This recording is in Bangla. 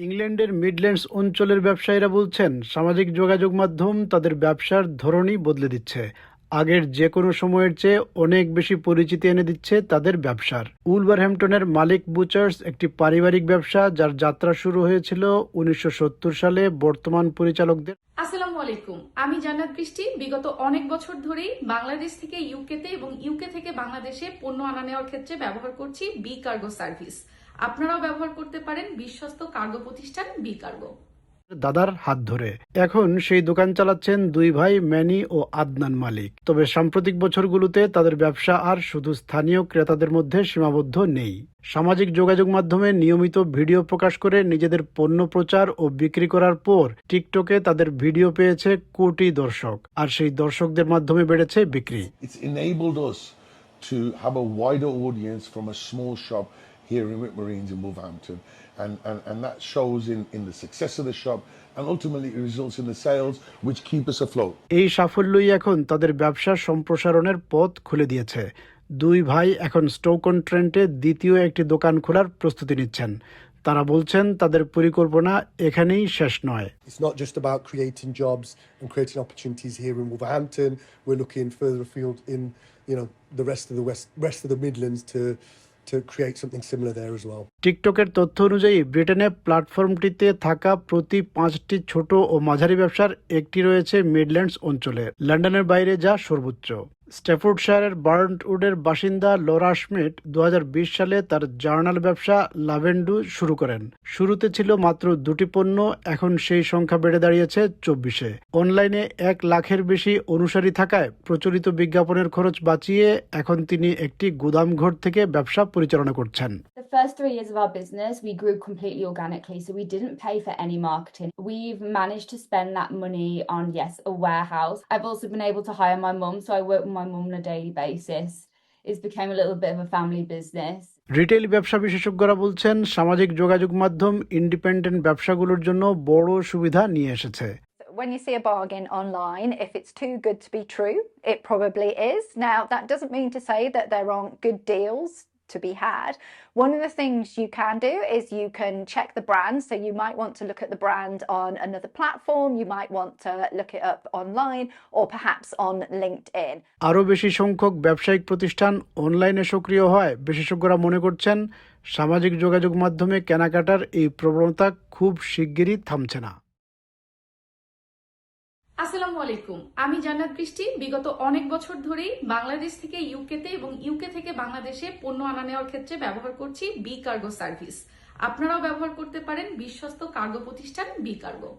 ইংল্যান্ডের মিডল্যান্ডস অঞ্চলের ব্যবসায়ীরা বলছেন সামাজিক যোগাযোগ মাধ্যম তাদের ব্যবসার ধরনই বদলে দিচ্ছে। আগের যে কোনো সময়ের চেয়ে অনেক বেশি পরিচিতি এনে দিচ্ছে তাদের ব্যবসার। উলভারহ্যাম্পটনের মালিক বুচার্স একটি পারিবারিক ব্যবসা যার যাত্রা শুরু হয়েছিল 1970 সালে। বর্তমান পরিচালকদের আসসালামু আলাইকুম, আমি জান্নাত বৃষ্টি। বিগত অনেক বছর ধরেই বাংলাদেশ থেকে ইউকেতে এবং ইউকে থেকে বাংলাদেশে পণ্য আনা নেওয়ার ক্ষেত্রে ব্যবহার করছি বি কার্গো সার্ভিস। আপনারাও ব্যবহার করতে পারেন বিশ্বস্ত কার্গো প্রতিষ্ঠান বি কার্গো। দাদার হাত ধরে এখন সেই দোকান চালাচ্ছেন দুই ভাই ম্যানি ও আদনান মালিক। তবে সাম্প্রতিক বছরগুলোতে তাদের ব্যবসা আর শুধু স্থানীয় ক্রেতাদের মধ্যে সীমাবদ্ধ নেই। সামাজিক যোগাযোগ মাধ্যমে নিয়মিত ভিডিও প্রকাশ করে নিজেদের পণ্য প্রচার ও বিক্রি করার পর টিকটকে তাদের ভিডিও পেয়েছে কোটি দর্শক, আর সেই দর্শকদের মাধ্যমে বেড়েছে বিক্রি। It's enabled us to have a wider audience from a small shop here in Whitmarines in Wolverhampton, and that shows in the success of the shop, and ultimately it results in the sales which keep us afloat. এই সাফল্যই এখন তাদের ব্যবসার সম্প্রসারণের পথ খুলে দিয়েছে। দুই ভাই এখন স্টোক-অন-ট্রেন্টে দ্বিতীয় একটি দোকান খোলার প্রস্তুতি নিচ্ছেন। তারা বলছেন তাদের পরিকল্পনা এখানেই শেষ নয়। It's not just about creating jobs and creating opportunities here in Wolverhampton. We're looking further afield in, the rest of the Midlands to create something similar there as well. টিকটকের তথ্য অনুযায়ী ব্রিটেনে প্ল্যাটফর্মটিতে থাকা প্রতি 5টি ছোট ও মাঝারি ব্যবসার একটি রয়েছে মিডল্যান্ডস অঞ্চলে, লন্ডনের বাইরে যা সর্বোচ্চ। স্ট্যাফোর্ডশায়ারের বার্নউডের বাসিন্দা লরা স্মিথ 2020 সালে তার জার্নাল ব্যবসা লাভেন্ডু শুরু করেন। শুরুতে ছিল মাত্র 2টি পণ্য, এখন সেই সংখ্যা বেড়ে দাঁড়িয়েছে 24-এ। অনলাইনে 1 লাখের বেশি অনুসারী থাকায় প্রচলিত বিজ্ঞাপনের খরচ বাঁচিয়ে এখন তিনি একটি গুদামঘর থেকে ব্যবসা পরিচালনা করছেন। The first 3 years of our business, we grew completely organically, so we didn't pay for any marketing. We've managed to spend that money on, yes, a warehouse. I've also been able to hire my mum, so I work with my mum on a daily basis. It's become a little bit of a family business. Retail ব্যবসা বিশেষজ্ঞরা বলছেন সামাজিক যোগাযোগ মাধ্যম ইন্ডিপেন্ডেন্ট ব্যবসাগুলোর জন্য বড় সুবিধা নিয়ে এসেছে। When you see a bargain online, if it's too good to be true, it probably is. Now, that doesn't mean to say that there aren't good deals to be had. One of the things you can do is you can check the brand. So you might want to look at the brand on another platform. You might want to look it up online or perhaps on LinkedIn. আরও বেশি সংখ্যক ব্যবসায়িক প্রতিষ্ঠান অনলাইনে সক্রিয় হয় বিশেষজ্ঞরা মনে করছেন সামাজিক যোগাযোগ মাধ্যমে কেনাকাটার এই প্রবণতা খুব শিগগিরই থামছে না। আসসালামু আলাইকুম, আমি জান্নাত বৃষ্টি। বিগত অনেক বছর ধরেই বাংলাদেশ থেকে ইউকেতে এবং ইউকে থেকে বাংলাদেশে পণ্য আনা নেওয়ার ক্ষেত্রে ব্যবহার করছি বি কার্গো সার্ভিস। আপনারাও ব্যবহার করতে পারেন বিশ্বস্ত কার্গো প্রতিষ্ঠান বি কার্গো।